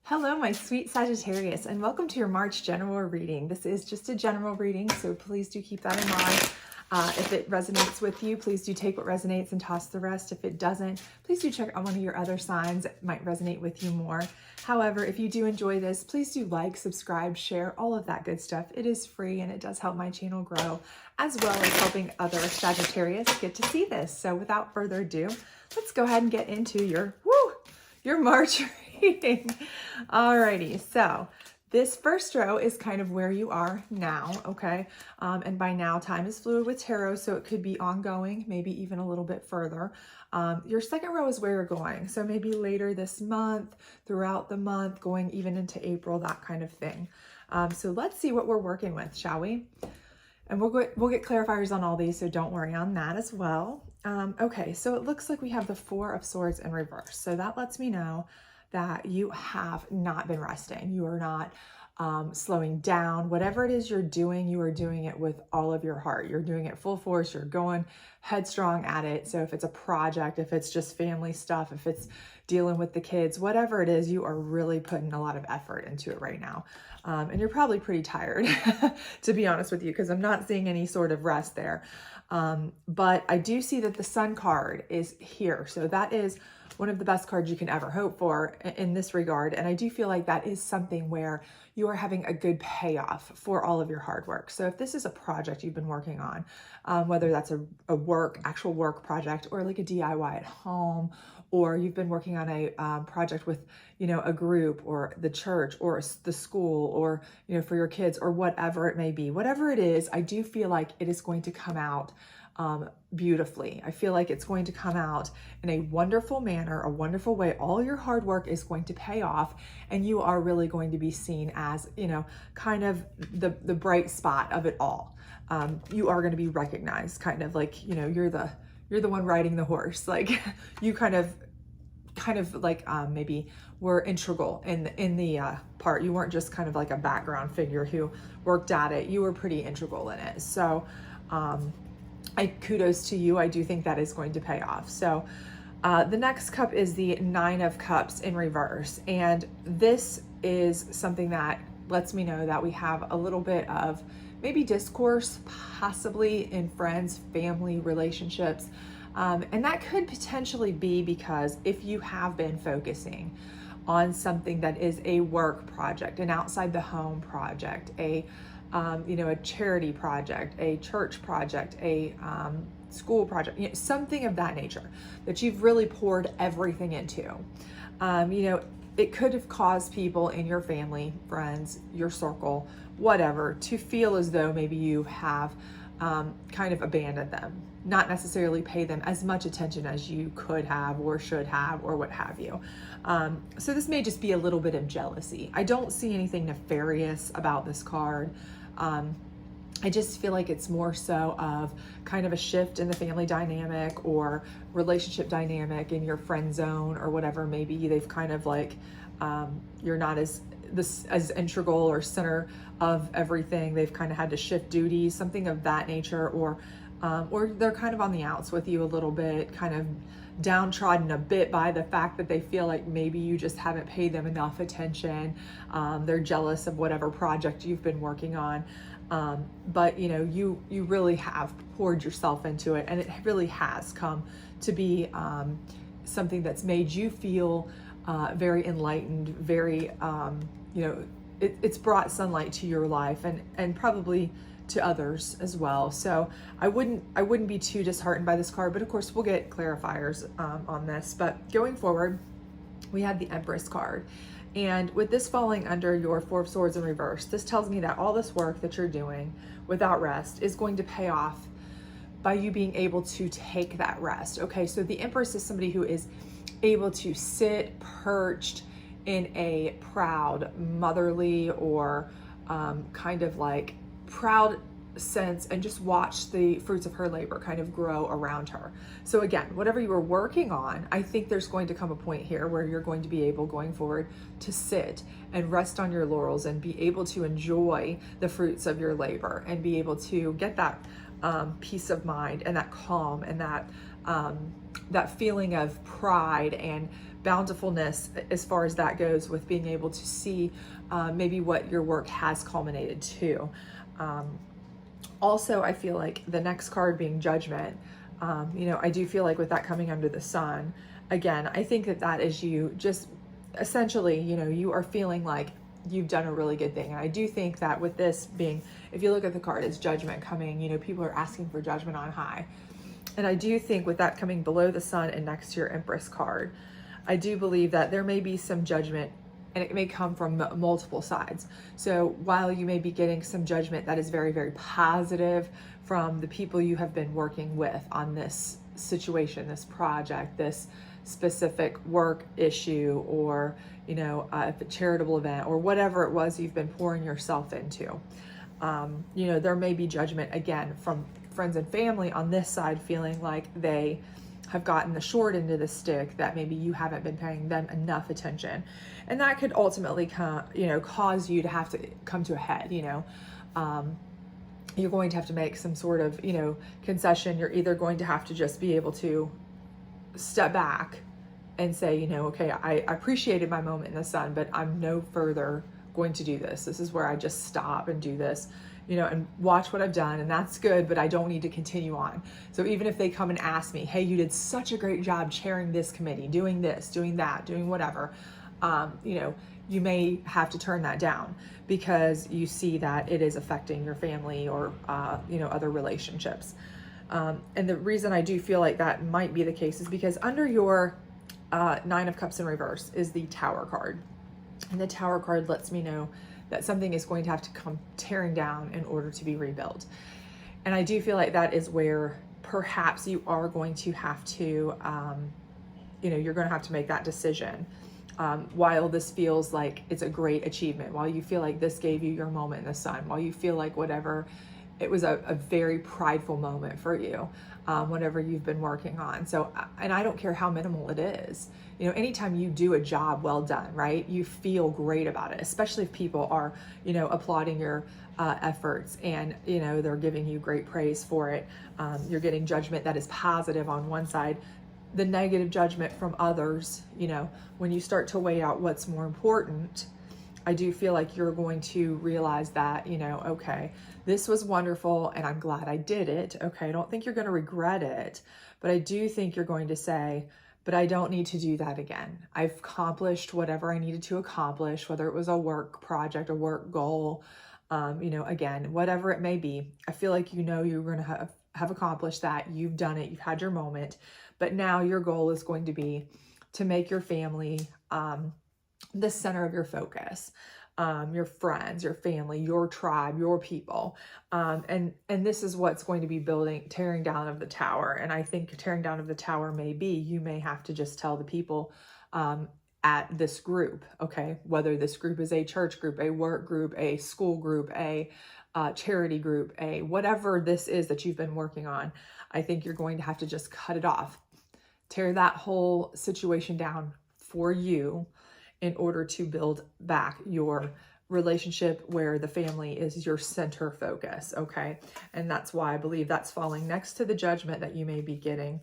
Hello, my sweet Sagittarius, and welcome to your March general reading. This is just a general reading, so please do keep that in mind. If it resonates with you, please do take what resonates and toss the rest. If it doesn't, please do check on one of your other signs. It might resonate with you more. However, if you do enjoy this, please do like, subscribe, share, all of that good stuff. It is free and it does help my channel grow, as well as helping other Sagittarius get to see this. So without further ado, let's go ahead and get into your March reading. Alrighty, so this first row is kind of where you are now, okay? And by now, time is fluid with tarot, so it could be ongoing, maybe even a little bit further. Your second row is where you're going, so maybe later this month, throughout the month, going even into April, that kind of thing. So let's see what we're working with, shall we? And we'll get clarifiers on all these, so don't worry on that as well. Okay, so it looks like we have the Four of Swords in reverse. So that lets me know that you have not been resting. You are not slowing down. Whatever it is you're doing, you are doing it with all of your heart. You're doing it full force. You're going headstrong at it. So if it's a project, if it's just family stuff, if it's dealing with the kids, whatever it is, you are really putting a lot of effort into it right now. And you're probably pretty tired, to be honest with you, because I'm not seeing any sort of rest there. But I do see that the Sun card is here. So that is one of the best cards you can ever hope for in this regard. And I do feel like that is something where you are having a good payoff for all of your hard work. So if this is a project you've been working on, whether that's a actual work project, or like a DIY at home, or you've been working on a project with, a group or the church or the school, or, for your kids, or whatever it may be, whatever it is, I do feel like it is going to come out beautifully. I feel like it's going to come out in a wonderful manner, a wonderful way. All your hard work is going to pay off, and you are really going to be seen as, kind of the bright spot of it all. You are going to be recognized, kind of like, you're the one riding the horse. Like you kind of like maybe were integral in the part. You weren't just kind of like a background figure who worked at it. You were pretty integral in it. So kudos to you. I do think that is going to pay off. So the next cup is the Nine of Cups in reverse. And this is something that lets me know that we have a little bit of maybe discourse, possibly in friends, family, relationships. And that could potentially be because if you have been focusing on something that is a work project, an outside the home project, a charity project, a church project, a school project, something of that nature that you've really poured everything into. It could have caused people in your family, friends, your circle, whatever, to feel as though maybe you have kind of abandoned them, not necessarily pay them as much attention as you could have or should have or what have you. So this may just be a little bit of jealousy. I don't see anything nefarious about this card. I just feel like it's more so of kind of a shift in the family dynamic or relationship dynamic in your friend zone or whatever. Maybe they've kind of like, you're not as integral or center of everything. They've kind of had to shift duties, something of that nature, or they're kind of on the outs with you a little bit, kind of downtrodden a bit by the fact that they feel like maybe you just haven't paid them enough attention. They're jealous of whatever project you've been working on. But you really have poured yourself into it, and it really has come to be something that's made you feel very enlightened, very, it's brought sunlight to your life and probably to others as well. So I wouldn't be too disheartened by this card, but of course we'll get clarifiers on this. But going forward, we have the Empress card. And with this falling under your Four of Swords in reverse, this tells me that all this work that you're doing without rest is going to pay off by you being able to take that rest. Okay, so the Empress is somebody who is able to sit perched in a proud, motherly, or kind of like proud sense and just watch the fruits of her labor kind of grow around her. So again, whatever you were working on, I think there's going to come a point here where you're going to be able going forward to sit and rest on your laurels and be able to enjoy the fruits of your labor and be able to get that peace of mind and that calm and that feeling of pride and bountifulness as far as that goes, with being able to see maybe what your work has culminated to. Also, I feel like the next card being Judgment, I do feel like with that coming under the sun, again, I think that that is you just essentially, you are feeling like you've done a really good thing. And I do think that with this being, if you look at the card, it's Judgment coming, people are asking for judgment on high. And I do think with that coming below the sun and next to your Empress card, I do believe that there may be some judgment, and it may come from multiple sides. So while you may be getting some judgment that is very, very positive from the people you have been working with on this situation, this project, this specific work issue, or, a charitable event, or whatever it was you've been pouring yourself into, there may be judgment again from friends and family on this side, feeling like they have gotten the short end of the stick, that maybe you haven't been paying them enough attention. And that could ultimately cause you to have to come to a head. You're going to have to make some sort of, concession. You're either going to have to just be able to step back and say, okay, I appreciated my moment in the sun, but I'm no further going to do this. This is where I just stop and do this, and watch what I've done, and that's good, but I don't need to continue on. So even if they come and ask me, hey, you did such a great job chairing this committee, doing this, doing that, doing whatever, you may have to turn that down because you see that it is affecting your family or, other relationships. And the reason I do feel like that might be the case is because under your Nine of Cups in reverse is the Tower card. And the Tower card lets me know that something is going to have to come tearing down in order to be rebuilt. And I do feel like that is where perhaps you are going to have to, you're going to have to make that decision. While this feels like it's a great achievement, while you feel like this gave you your moment in the sun, while you feel like whatever, it was a very prideful moment for you, whatever you've been working on. So, and I don't care how minimal it is, anytime you do a job well done, right, you feel great about it, especially if people are, applauding your efforts and, they're giving you great praise for it. You're getting judgment that is positive on one side, the negative judgment from others, when you start to weigh out what's more important, I do feel like you're going to realize that, okay, this was wonderful and I'm glad I did it. Okay, I don't think you're going to regret it, but I do think you're going to say, but I don't need to do that again. I've accomplished whatever I needed to accomplish, whether it was a work project, a work goal, again, whatever it may be. I feel like, you're going to have accomplished that. You've done it. You've had your moment, but now your goal is going to be to make your family the center of your focus, your friends, your family, your tribe, your people. And this is what's going to be tearing down of the tower. And I think tearing down of the tower may be, you may have to just tell the people at this group, okay, whether this group is a church group, a work group, a school group, a charity group, a whatever this is that you've been working on, I think you're going to have to just cut it off, tear that whole situation down for you, in order to build back your relationship where the family is your center focus, okay? And that's why I believe that's falling next to the judgment that you may be getting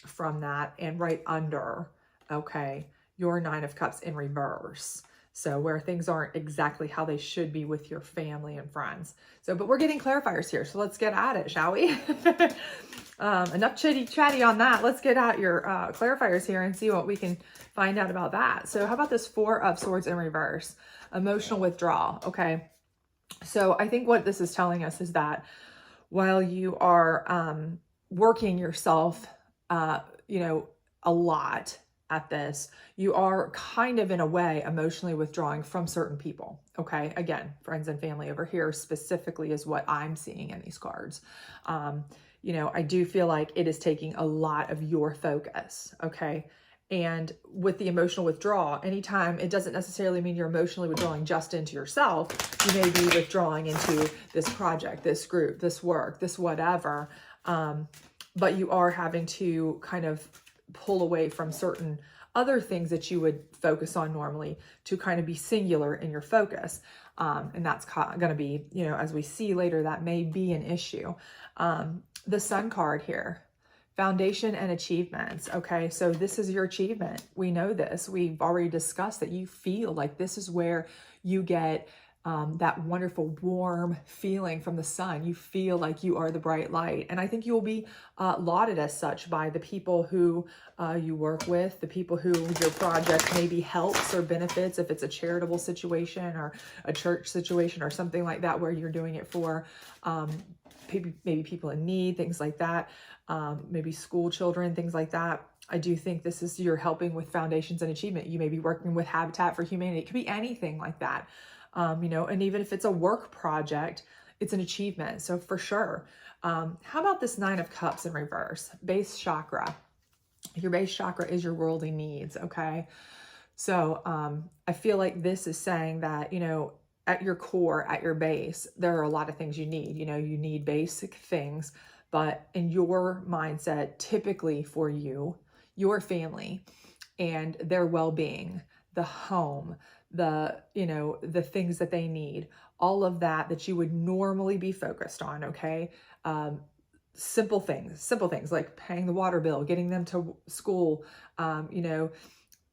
from that, and right under, okay, your Nine of Cups in reverse. So where things aren't exactly how they should be with your family and friends. So, but we're getting clarifiers here, so let's get at it, shall we? Enough chitty-chatty on that. Let's get out your clarifiers here and see what we can find out about that. So how about this Four of Swords in reverse? Emotional withdrawal, okay? So I think what this is telling us is that while you are working yourself, a lot at this, you are kind of in a way emotionally withdrawing from certain people, okay? Again, friends and family over here specifically is what I'm seeing in these cards. I do feel like it is taking a lot of your focus, okay? And with the emotional withdrawal, anytime, it doesn't necessarily mean you're emotionally withdrawing just into yourself. You may be withdrawing into this project, this group, this work, this whatever. But you are having to kind of pull away from certain other things that you would focus on normally to kind of be singular in your focus. And that's going to be, as we see later, that may be an issue. The Sun card here Foundation and achievements. Okay, so this is your achievement. We know this. We've already discussed that you feel like this is where you get that wonderful warm feeling from the sun. You feel like you are the bright light. And I think you will be lauded as such by the people who you work with, the people who your project maybe helps or benefits, if it's a charitable situation or a church situation or something like that, where you're doing it for maybe people in need, things like that, maybe school children, things like that. I do think this is, you're helping with foundations and achievement. You may be working with Habitat for Humanity. It could be anything like that. You know, and even if it's a work project, it's an achievement. So for sure. How about this 9 of Cups in reverse? Base chakra. Your base chakra is your worldly needs. Okay. So I feel like this is saying that, you know, at your core, at your base, there are a lot of things you need. You know, you need basic things, but in your mindset, typically for you, your family and their well-being, the home, the, you know, the things that they need, all of that you would normally be focused on. Okay. Simple things like paying the water bill, getting them to school, you know,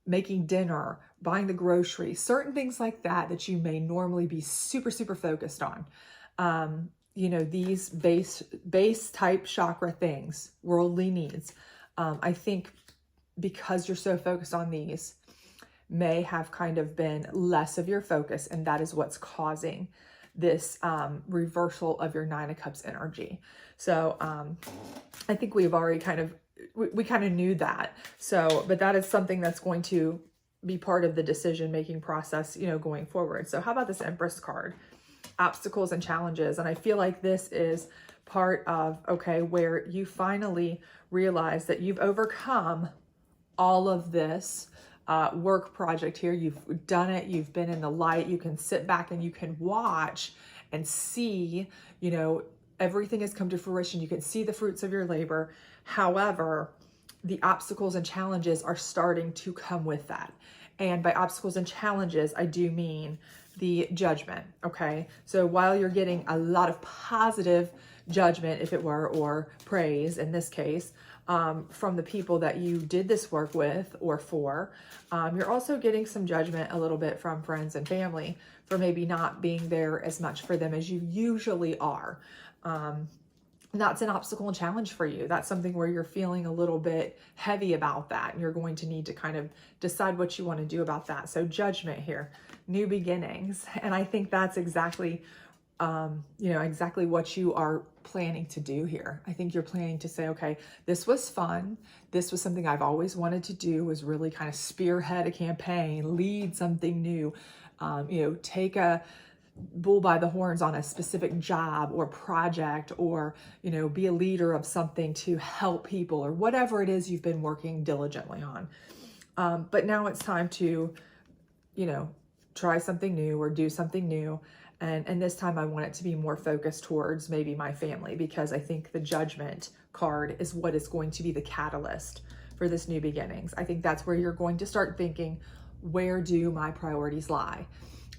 making dinner, buying the groceries, certain things like that you may normally be super, super focused on. You know, these base type chakra things, worldly needs. I think because you're so focused on these, may have kind of been less of your focus, and that is what's causing this reversal of your 9 of Cups energy. So I think we've already we kind of knew that. So, but that is something that's going to be part of the decision-making process, you know, going forward. So how about this Empress card? Obstacles and challenges. And I feel like this is part of, okay, where you finally realize that you've overcome all of this work project here. You've done it. You've been in the light. You can sit back and you can watch and see, you know, everything has come to fruition. You can see the fruits of your labor. However, the obstacles and challenges are starting to come with that. And by obstacles and challenges, I do mean the judgment. Okay. So while you're getting a lot of positive judgment, if it were, or praise in this case, from the people that you did this work with or for, you're also getting some judgment a little bit from friends and family for maybe not being there as much for them as you usually are. That's an obstacle and challenge for you. That's something where you're feeling a little bit heavy about that, and you're going to need to kind of decide what you want to do about that. So judgment here, new beginnings. And I think that's exactly, you know, exactly what you are planning to do here. I think you're planning to say, okay, this was fun. This was something I've always wanted to do, was really kind of spearhead a campaign, lead something new, you know, take a bull by the horns on a specific job or project, or, you know, be a leader of something to help people, or whatever it is you've been working diligently on. But now it's time to, you know, try something new or do something new. And this time I want it to be more focused towards maybe my family, because I think the judgment card is what is going to be the catalyst for this new beginnings. I think that's where you're going to start thinking, where do my priorities lie?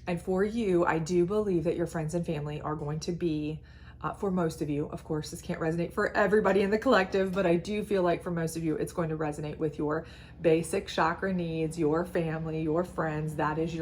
And for you, I do believe that your friends and family are going to be, for most of you, of course, this can't resonate for everybody in the collective, but I do feel like for most of you, it's going to resonate with your basic chakra needs, your family, your friends. That is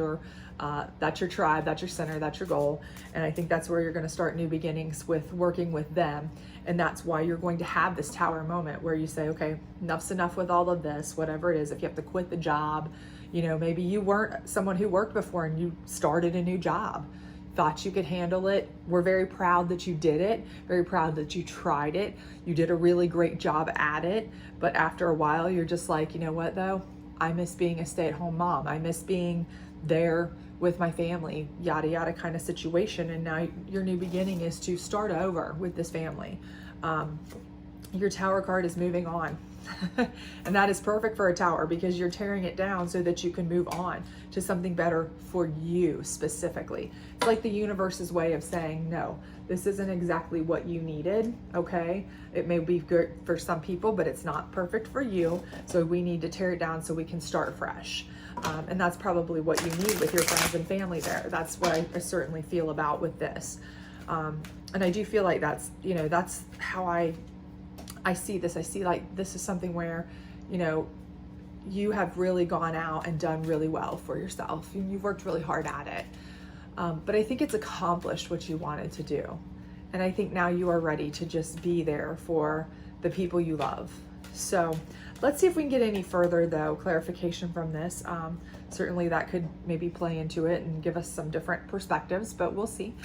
that's your tribe, that's your center, that's your goal. And I think that's where you're going to start new beginnings with working with them. And that's why you're going to have this tower moment where you say, okay, enough's enough with all of this, whatever it is. If you have to quit the job, you know, maybe you weren't someone who worked before and you started a new job, thought you could handle it. We're very proud that you did it, very proud that you tried it. You did a really great job at it. But after a while, you're just like, you know what though? I miss being a stay-at-home mom. I miss being there with my family, yada, yada kind of situation. And now your new beginning is to start over with this family. Your tower card is moving on. And that is perfect for a tower, because you're tearing it down so that you can move on to something better for you specifically. It's like the universe's way of saying, no, this isn't exactly what you needed. Okay. It may be good for some people, but it's not perfect for you. So we need to tear it down so we can start fresh. And that's probably what you need with your friends and family there. That's what I certainly feel about with this. And I do feel like that's, you know, that's how I I see this. I see like this is something where, you know, you have really gone out and done really well for yourself. You've worked really hard at it. But I think it's accomplished what you wanted to do. And I think now you are ready to just be there for the people you love. So let's see if we can get any further though, clarification from this. Certainly that could maybe play into it and give us some different perspectives, but we'll see.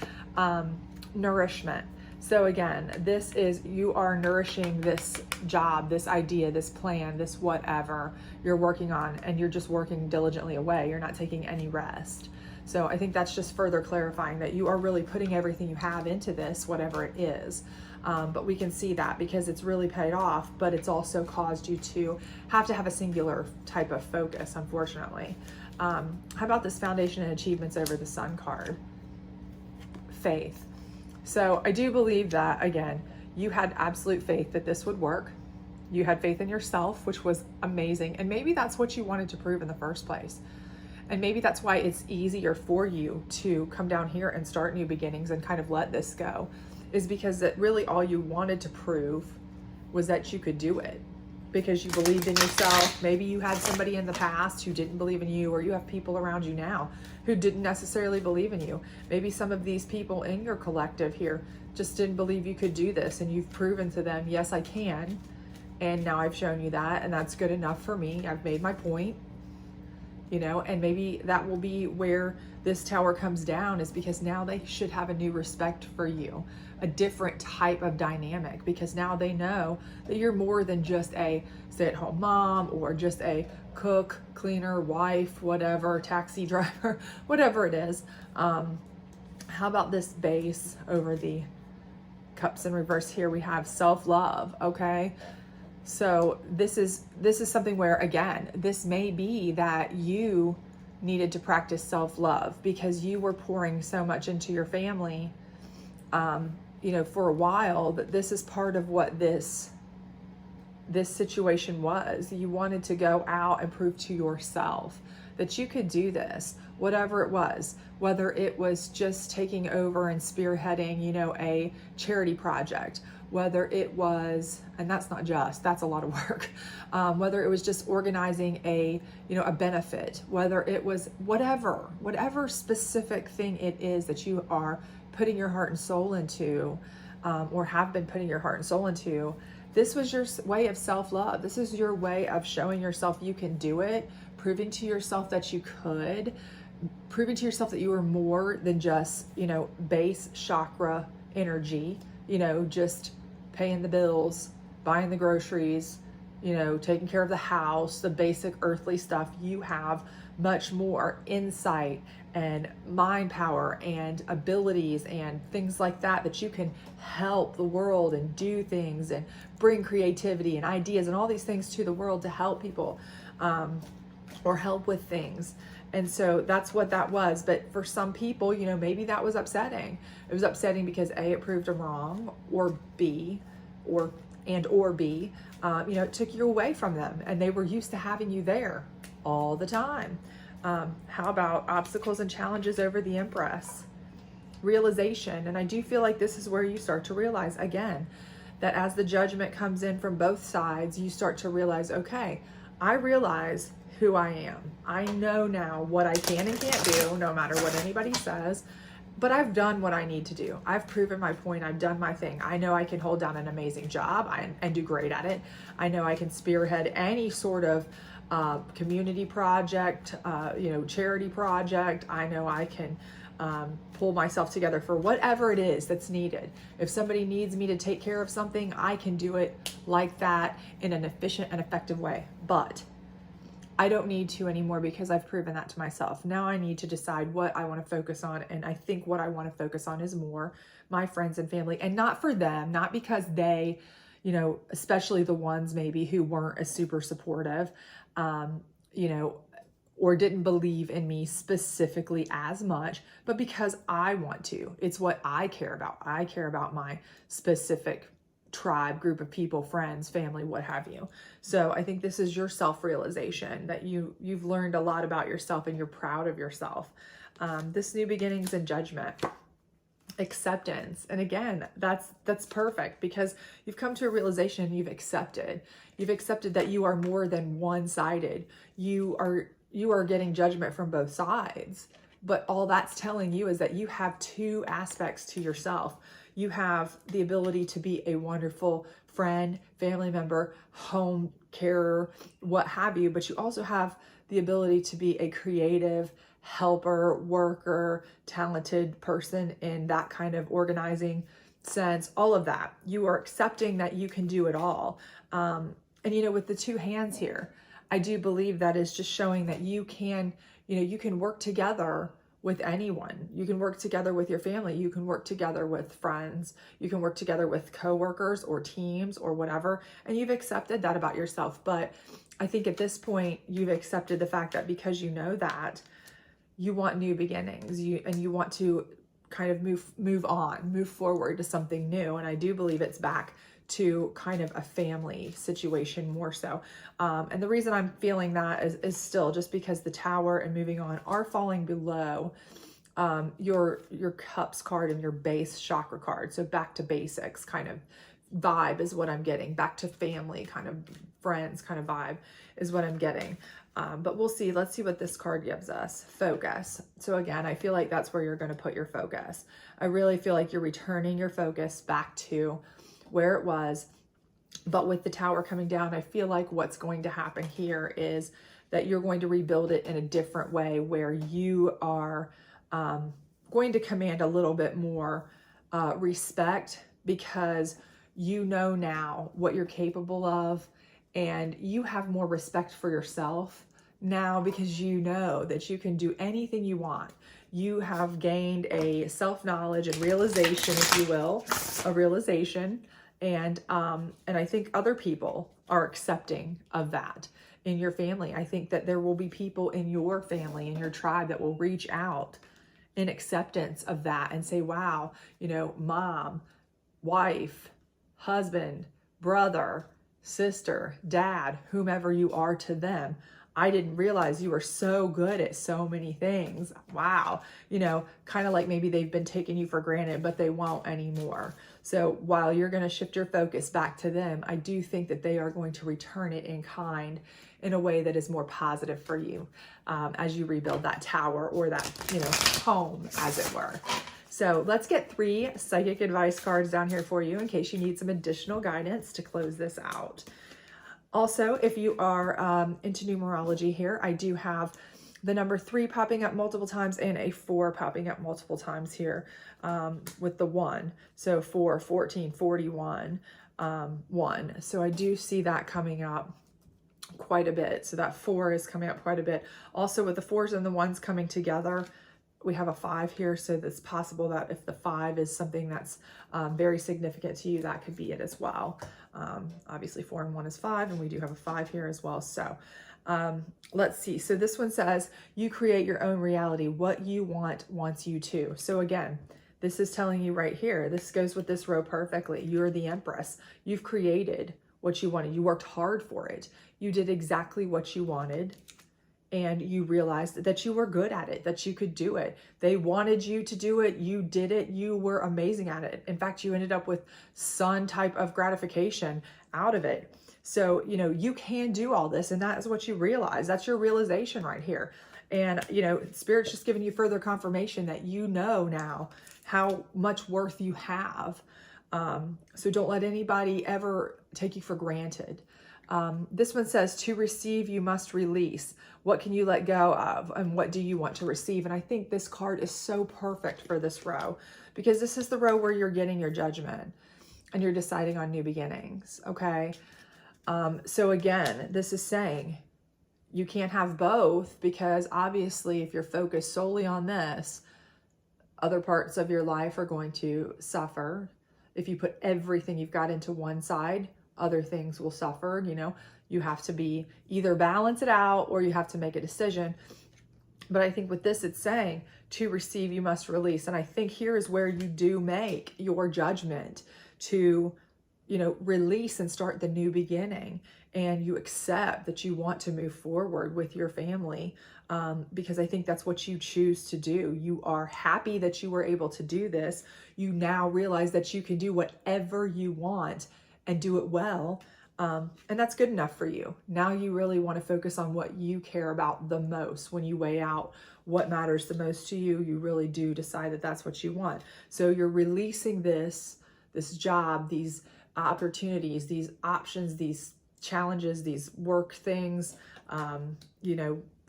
Nourishment. So again, this is, you are nourishing this job, this idea, this plan, this whatever you're working on, and you're just working diligently away. You're not taking any rest. So I think that's just further clarifying that you are really putting everything you have into this, whatever it is. But we can see that because it's really paid off, but it's also caused you to have a singular type of focus, unfortunately. How about this foundation and achievements over the Sun card? Faith. So I do believe that, again, you had absolute faith that this would work. You had faith in yourself, which was amazing. And maybe that's what you wanted to prove in the first place. And maybe that's why it's easier for you to come down here and start new beginnings and kind of let this go, is because that really all you wanted to prove was that you could do it because you believed in yourself. Maybe you had somebody in the past who didn't believe in you, or you have people around you now who didn't necessarily believe in you. Maybe some of these people in your collective here just didn't believe you could do this, and you've proven to them, yes, I can. And now I've shown you that, and that's good enough for me. I've made my point. You know, and maybe that will be where this tower comes down, is because now they should have a new respect for you, a different type of dynamic, because now they know that you're more than just a stay-at-home mom or just a cook, cleaner, wife, whatever, taxi driver, whatever it is. How about this base over the cups in reverse here? We have self-love, okay? So this is something where, again, this may be that you needed to practice self-love because you were pouring so much into your family, you know, for a while, that this is part of what this situation was. You wanted to go out and prove to yourself that you could do this, whatever it was, whether it was just taking over and spearheading, you know, a charity project, whether it was, and that's not just, that's a lot of work, whether it was just organizing a benefit, whether it was whatever specific thing it is that you are putting your heart and soul into, or have been putting your heart and soul into. This was your way of self-love. This is your way of showing yourself you can do it, proving to yourself that you could, proving to yourself that you were more than just, you know, base chakra energy, you know, just paying the bills, buying the groceries, you know, taking care of the house, the basic earthly stuff. You have much more insight and mind power and abilities and things like that, that you can help the world and do things and bring creativity and ideas and all these things to the world to help people, or help with things. And so that's what that was. But for some people, you know, maybe that was upsetting. It was upsetting because A, it proved them wrong, or B, or B, you know, it took you away from them, and they were used to having you there all the time. How about obstacles and challenges over the Empress? Realization. And I do feel like this is where you start to realize, again, that as the judgment comes in from both sides, you start to realize, okay, I realize who I am. I know now what I can and can't do, no matter what anybody says, but I've done what I need to do. I've proven my point. I've done my thing. I know I can hold down an amazing job and do great at it. I know I can spearhead any sort of community project, you know, charity project. I know I can pull myself together for whatever it is that's needed. If somebody needs me to take care of something, I can do it like that in an efficient and effective way. But I don't need to anymore because I've proven that to myself. Now I need to decide what I want to focus on. And I think what I want to focus on is more my friends and family, and not for them, not because they, you know, especially the ones maybe who weren't as super supportive, you know, or didn't believe in me specifically as much, but because I want to. It's what I care about. I care about my specific tribe, group of people, friends, family, what have you. So I think this is your self-realization, that you've learned a lot about yourself and you're proud of yourself. This new beginnings and judgment. acceptance. And again, that's perfect, because you've come to a realization, you've accepted that you are more than one-sided. You are getting judgment from both sides, but all that's telling you is that you have two aspects to yourself. You have the ability to be a wonderful friend, family member, home carer, what have you, but you also have the ability to be a creative helper, worker, talented person in that kind of organizing sense. All of that, you are accepting that you can do it all. And with the two hands here, I do believe that is just showing that you can work together with anyone. You can work together with your family. You can work together with friends. You can work together with coworkers or teams or whatever. And you've accepted that about yourself. But I think at this point, you've accepted the fact that because you know that, you want new beginnings, you want to kind of move forward to something new. And I do believe it's back to kind of a family situation more so. And the reason I'm feeling that is still just because the Tower and moving on are falling below your Cups card and your base chakra card. So back to basics kind of vibe is what I'm getting. Back to family, kind of friends kind of vibe is what I'm getting. But we'll see. Let's see what this card gives us. Focus. So again, I feel like that's where you're going to put your focus. I really feel like you're returning your focus back to where it was. But with the Tower coming down, I feel like what's going to happen here is that you're going to rebuild it in a different way, where you are going to command a little bit more respect, because you know now what you're capable of, and you have more respect for yourself now because you know that you can do anything you want. You have gained a self-knowledge and realization, if you will, a realization. And I think other people are accepting of that in your family. I think that there will be people in your family, in your tribe, that will reach out in acceptance of that and say, wow, mom, wife, husband, brother, sister, dad, whomever you are to them, I didn't realize you were so good at so many things. Wow. Kind of like maybe they've been taking you for granted, but they won't anymore. So while you're going to shift your focus back to them, I do think that they are going to return it in kind, in a way that is more positive for you as you rebuild that tower, or that, home, as it were. So let's get 3 psychic advice cards down here for you in case you need some additional guidance to close this out. Also, if you are into numerology here, I do have the number 3 popping up multiple times and a 4 popping up multiple times here with the 1. So 4, 14, 41, 1. So I do see that coming up quite a bit. So that 4 is coming up quite a bit. Also, with the 4s and the 1s coming together, we have a 5 here, so it's possible that if the 5 is something that's very significant to you, that could be it as well. Obviously 4 and 1 is 5, and we do have a 5 here as well. So let's see. So this one says, you create your own reality. What you want wants you to. So again, this is telling you right here, this goes with this row perfectly. You're the Empress. You've created what you wanted. You worked hard for it. You did exactly what you wanted. And you realized that you were good at it, that you could do it. They wanted you to do it. You did it. You were amazing at it. In fact, you ended up with some type of gratification out of it. So, you can do all this, and that is what you realize. That's your realization right here. And, Spirit's just giving you further confirmation that you know now how much worth you have. So don't let anybody ever take you for granted. This one says, to receive, you must release. What can you let go of, and what do you want to receive? And I think this card is so perfect for this row, because this is the row where you're getting your judgment and you're deciding on new beginnings. Okay. So again, this is saying you can't have both, because obviously if you're focused solely on this, other parts of your life are going to suffer. If you put everything you've got into one side, other things will suffer. You have to be either balance it out, or you have to make a decision. But I think with this, it's saying to receive, you must release. And I think here is where you do make your judgment to release and start the new beginning, and you accept that you want to move forward with your family, because I think that's what you choose to do. You are happy that you were able to do this. You now realize that you can do whatever you want and do it well. And that's good enough for you. Now you really want to focus on what you care about the most. When you weigh out what matters the most to you, you really do decide that that's what you want. So you're releasing this job, these opportunities, these options, these challenges, these work things,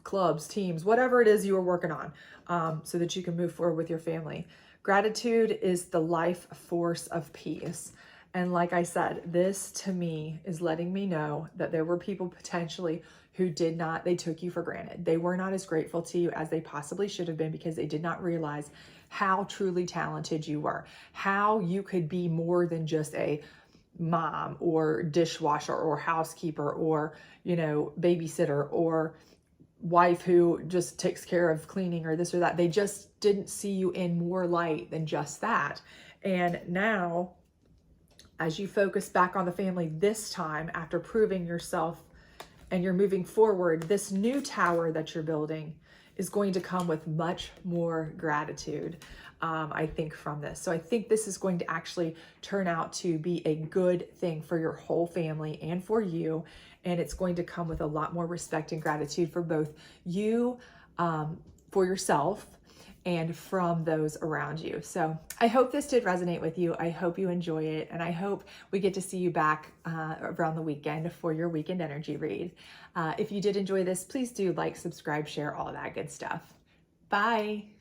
clubs, teams, whatever it is you are working on, so that you can move forward with your family. Gratitude is the life force of peace. And like I said, this to me is letting me know that there were people potentially who they took you for granted. They were not as grateful to you as they possibly should have been, because they did not realize how truly talented you were, how you could be more than just a mom or dishwasher or housekeeper or, babysitter or wife who just takes care of cleaning or this or that. They just didn't see you in more light than just that. And now, as you focus back on the family this time, after proving yourself and you're moving forward, this new tower that you're building is going to come with much more gratitude, I think, from this. So I think this is going to actually turn out to be a good thing for your whole family and for you. And it's going to come with a lot more respect and gratitude for both you, for yourself, and from those around you. So I hope this did resonate with you. I hope you enjoy it. And I hope we get to see you back around the weekend for your weekend energy read. If you did enjoy this, please do like, subscribe, share, all of that good stuff. Bye.